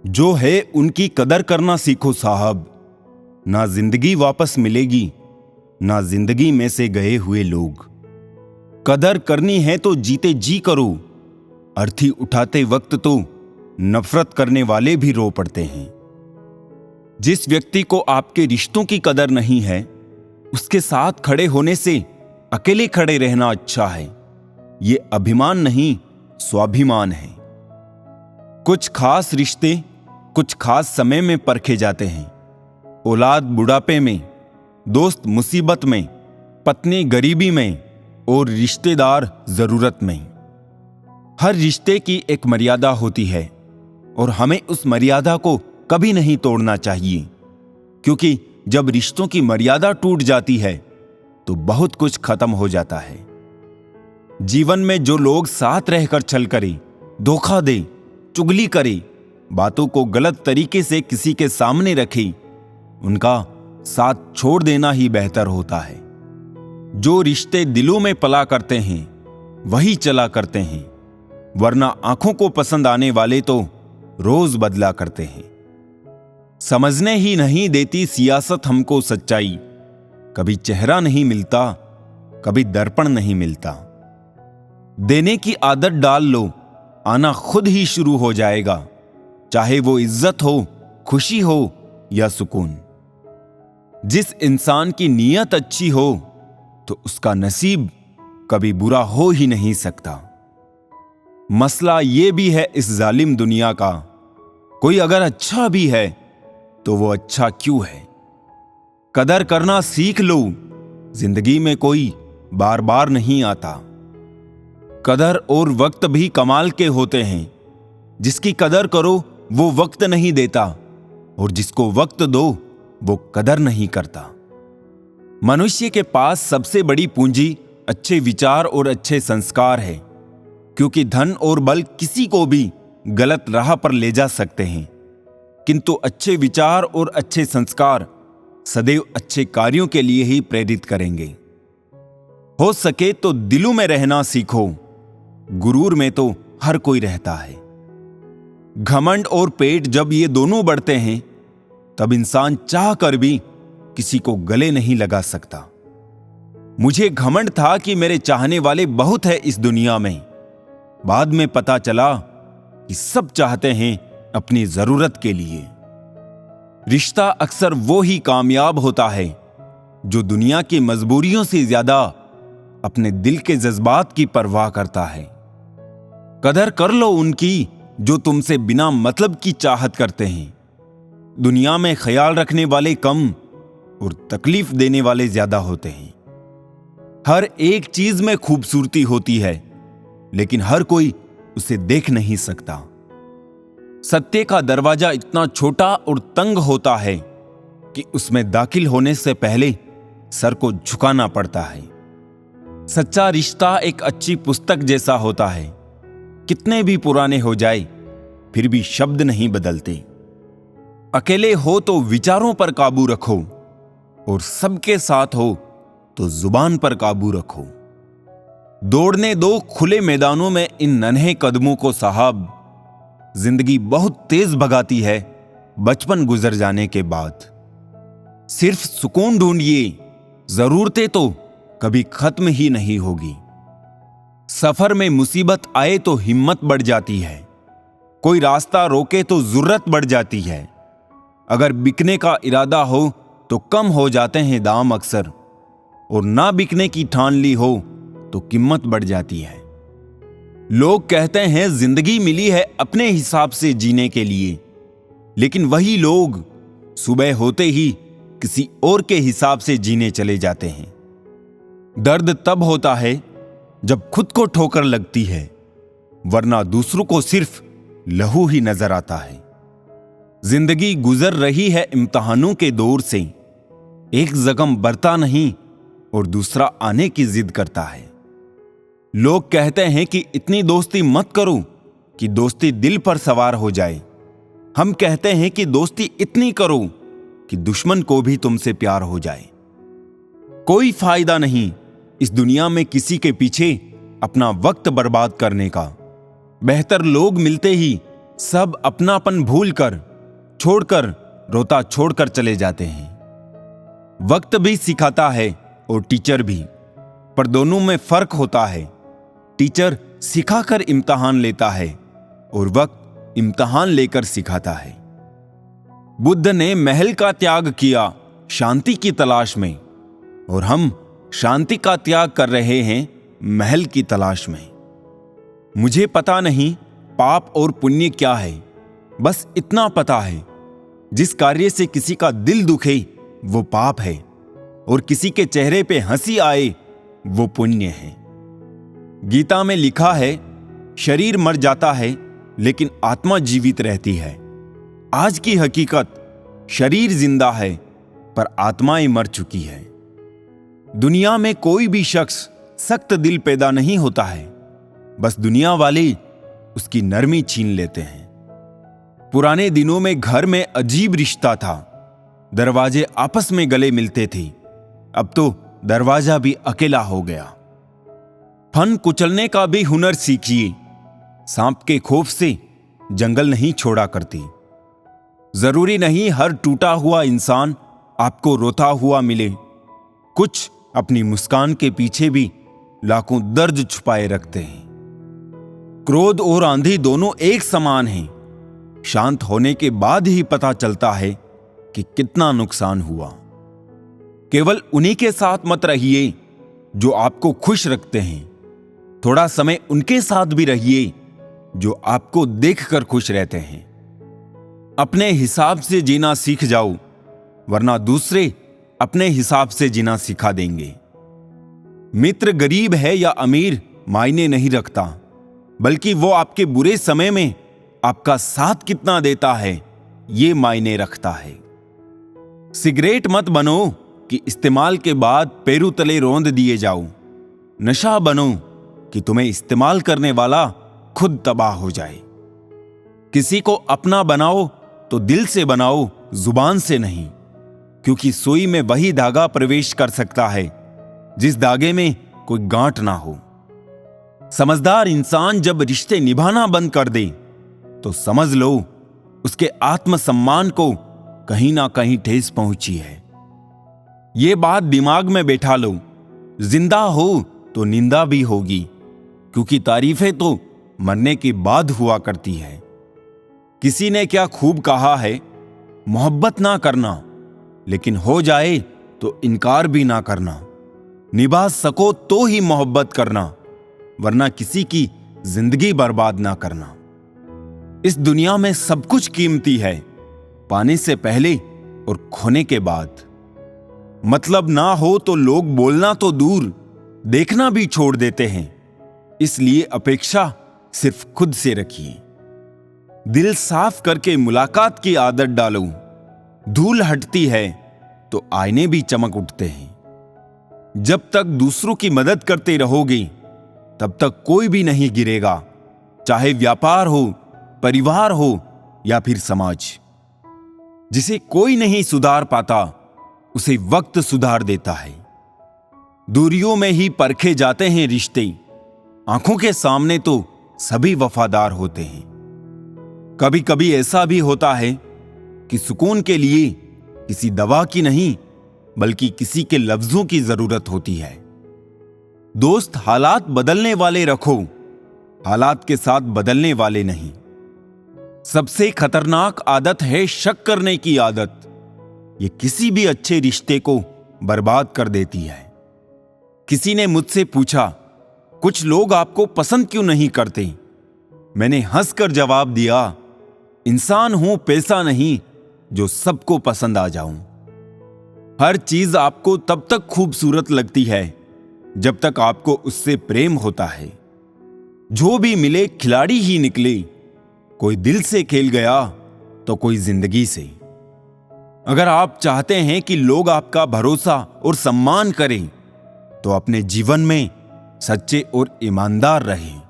जो है उनकी कदर करना सीखो साहब। ना जिंदगी वापस मिलेगी, ना जिंदगी में से गए हुए लोग। कदर करनी है तो जीते जी करो। अर्थी उठाते वक्त तो नफरत करने वाले भी रो पड़ते हैं। जिस व्यक्ति को आपके रिश्तों की कदर नहीं है, उसके साथ खड़े होने से अकेले खड़े रहना अच्छा है। ये अभिमान नहीं, स्वाभिमान है। कुछ खास रिश्ते कुछ खास समय में परखे जाते हैं। औलाद बुढ़ापे में, दोस्त मुसीबत में, पत्नी गरीबी में और रिश्तेदार जरूरत में। हर रिश्ते की एक मर्यादा होती है और हमें उस मर्यादा को कभी नहीं तोड़ना चाहिए, क्योंकि जब रिश्तों की मर्यादा टूट जाती है तो बहुत कुछ खत्म हो जाता है। जीवन में जो लोग साथ रहकर छल करे, धोखा दे, चुगली करे, बातों को गलत तरीके से किसी के सामने रखे, उनका साथ छोड़ देना ही बेहतर होता है। जो रिश्ते दिलों में पला करते हैं वही चला करते हैं, वरना आंखों को पसंद आने वाले तो रोज बदला करते हैं। समझने ही नहीं देती सियासत हमको सच्चाई। कभी चेहरा नहीं मिलता, कभी दर्पण नहीं मिलता। देने की आदत डाल लो, आना खुद ही शुरू हो जाएगा, चाहे वो इज्जत हो, खुशी हो या सुकून। जिस इंसान की नीयत अच्छी हो तो उसका नसीब कभी बुरा हो ही नहीं सकता। मसला ये भी है इस जालिम दुनिया का, कोई अगर अच्छा भी है तो वो अच्छा क्यों है। कदर करना सीख लो, जिंदगी में कोई बार बार नहीं आता। कदर और वक्त भी कमाल के होते हैं। जिसकी कदर करो वो वक्त नहीं देता, और जिसको वक्त दो वो कदर नहीं करता। मनुष्य के पास सबसे बड़ी पूंजी अच्छे विचार और अच्छे संस्कार है, क्योंकि धन और बल किसी को भी गलत राह पर ले जा सकते हैं, किंतु अच्छे विचार और अच्छे संस्कार सदैव अच्छे कार्यों के लिए ही प्रेरित करेंगे। हो सके तो दिलों में रहना सीखो। गुरूर में तो हर कोई रहता है। घमंड और पेट जब ये दोनों बढ़ते हैं तब इंसान चाह कर भी किसी को गले नहीं लगा सकता। मुझे घमंड था कि मेरे चाहने वाले बहुत है इस दुनिया में। बाद में पता चला कि सब चाहते हैं अपनी जरूरत के लिए। रिश्ता अक्सर वो ही कामयाब होता है जो दुनिया की मजबूरियों से ज्यादा अपने दिल के जज्बात की परवाह करता है। कदर कर लो उनकी जो तुमसे बिना मतलब की चाहत करते हैं। दुनिया में ख्याल रखने वाले कम और तकलीफ देने वाले ज्यादा होते हैं। हर एक चीज में खूबसूरती होती है, लेकिन हर कोई उसे देख नहीं सकता। सत्य का दरवाजा इतना छोटा और तंग होता है कि उसमें दाखिल होने से पहले सर को झुकाना पड़ता है। सच्चा रिश्ता एक अच्छी पुस्तक जैसा होता है। कितने भी पुराने हो जाए फिर भी शब्द नहीं बदलते। अकेले हो तो विचारों पर काबू रखो, और सबके साथ हो तो जुबान पर काबू रखो। दौड़ने दो खुले मैदानों में इन नन्हे कदमों को साहब। जिंदगी बहुत तेज भगाती है बचपन गुजर जाने के बाद। सिर्फ सुकून ढूंढिए, जरूरतें तो कभी खत्म ही नहीं होगी। सफर में मुसीबत आए तो हिम्मत बढ़ जाती है। कोई रास्ता रोके तो जरूरत बढ़ जाती है। अगर बिकने का इरादा हो तो कम हो जाते हैं दाम अक्सर, और ना बिकने की ठान ली हो तो कीमत बढ़ जाती है। लोग कहते हैं जिंदगी मिली है अपने हिसाब से जीने के लिए, लेकिन वही लोग सुबह होते ही किसी और के हिसाब से जीने चले जाते हैं। दर्द तब होता है जब खुद को ठोकर लगती है, वरना दूसरों को सिर्फ लहू ही नजर आता है। जिंदगी गुजर रही है इम्तिहानों के दौर से। एक जख्म बढ़ता नहीं और दूसरा आने की जिद करता है। लोग कहते हैं कि इतनी दोस्ती मत करो कि दोस्ती दिल पर सवार हो जाए। हम कहते हैं कि दोस्ती इतनी करो कि दुश्मन को भी तुमसे प्यार हो जाए। कोई फायदा नहीं इस दुनिया में किसी के पीछे अपना वक्त बर्बाद करने का। बेहतर लोग मिलते ही सब अपनापन भूलकर छोड़कर रोता छोड़कर चले जाते हैं। वक्त भी सिखाता है और टीचर भी, पर दोनों में फर्क होता है। टीचर सिखाकर इम्तिहान लेता है और वक्त इम्तिहान लेकर सिखाता है। बुद्ध ने महल का त्याग किया शांति की तलाश में, और हम शांति का त्याग कर रहे हैं महल की तलाश में। मुझे पता नहीं पाप और पुण्य क्या है, बस इतना पता है जिस कार्य से किसी का दिल दुखे वो पाप है, और किसी के चेहरे पे हंसी आए वो पुण्य है। गीता में लिखा है, शरीर मर जाता है लेकिन आत्मा जीवित रहती है। आज की हकीकत, शरीर जिंदा है पर आत्माएं मर चुकी है। दुनिया में कोई भी शख्स सख्त दिल पैदा नहीं होता है, बस दुनिया वाले उसकी नरमी छीन लेते हैं। पुराने दिनों में घर में अजीब रिश्ता था, दरवाजे आपस में गले मिलते थे। अब तो दरवाजा भी अकेला हो गया। फन कुचलने का भी हुनर सीखिए, सांप के खौफ से जंगल नहीं छोड़ा करती। जरूरी नहीं हर टूटा हुआ इंसान आपको रोता हुआ मिले, कुछ अपनी मुस्कान के पीछे भी लाखों दर्द छुपाए रखते हैं। क्रोध और आंधी दोनों एक समान हैं। शांत होने के बाद ही पता चलता है कि कितना नुकसान हुआ। केवल उन्हीं के साथ मत रहिए जो आपको खुश रखते हैं, थोड़ा समय उनके साथ भी रहिए जो आपको देखकर खुश रहते हैं। अपने हिसाब से जीना सीख जाओ, वरना दूसरे अपने हिसाब से जीना सिखा देंगे। मित्र गरीब है या अमीर मायने नहीं रखता, बल्कि वो आपके बुरे समय में आपका साथ कितना देता है ये मायने रखता है। सिगरेट मत बनो कि इस्तेमाल के बाद पैरों तले रौंद दिए जाओ। नशा बनो कि तुम्हें इस्तेमाल करने वाला खुद तबाह हो जाए। किसी को अपना बनाओ तो दिल से बनाओ, जुबान से नहीं, क्योंकि सुई में वही धागा प्रवेश कर सकता है जिस धागे में कोई गांठ ना हो। समझदार इंसान जब रिश्ते निभाना बंद कर दे तो समझ लो उसके आत्मसम्मान को कहीं ना कहीं ठेस पहुंची है। ये बात दिमाग में बैठा लो, जिंदा हो तो निंदा भी होगी, क्योंकि तारीफें तो मरने के बाद हुआ करती है। किसी ने क्या खूब कहा है, मोहब्बत ना करना, लेकिन हो जाए तो इनकार भी ना करना। निभा सको तो ही मोहब्बत करना, वरना किसी की जिंदगी बर्बाद ना करना। इस दुनिया में सब कुछ कीमती है, पाने से पहले और खोने के बाद। मतलब ना हो तो लोग बोलना तो दूर, देखना भी छोड़ देते हैं। इसलिए अपेक्षा सिर्फ खुद से रखिए। दिल साफ करके मुलाकात की आदत डालो। धूल हटती है तो आईने भी चमक उठते हैं। जब तक दूसरों की मदद करते रहोगे तब तक कोई भी नहीं गिरेगा, चाहे व्यापार हो, परिवार हो या फिर समाज। जिसे कोई नहीं सुधार पाता उसे वक्त सुधार देता है। दूरियों में ही परखे जाते हैं रिश्ते, आंखों के सामने तो सभी वफादार होते हैं। कभी कभी ऐसा भी होता है कि सुकून के लिए किसी दवा की नहीं बल्कि किसी के लफ्जों की जरूरत होती है। दोस्त हालात बदलने वाले रखो, हालात के साथ बदलने वाले नहीं। सबसे खतरनाक आदत है शक करने की आदत। ये किसी भी अच्छे रिश्ते को बर्बाद कर देती है। किसी ने मुझसे पूछा, कुछ लोग आपको पसंद क्यों नहीं करते? मैंने हंसकर जवाब दिया, इंसान हूं, पैसा नहीं जो सबको पसंद आ जाऊं। हर चीज आपको तब तक खूबसूरत लगती है जब तक आपको उससे प्रेम होता है। जो भी मिले खिलाड़ी ही निकले, कोई दिल से खेल गया तो कोई जिंदगी से। अगर आप चाहते हैं कि लोग आपका भरोसा और सम्मान करें तो अपने जीवन में सच्चे और ईमानदार रहें।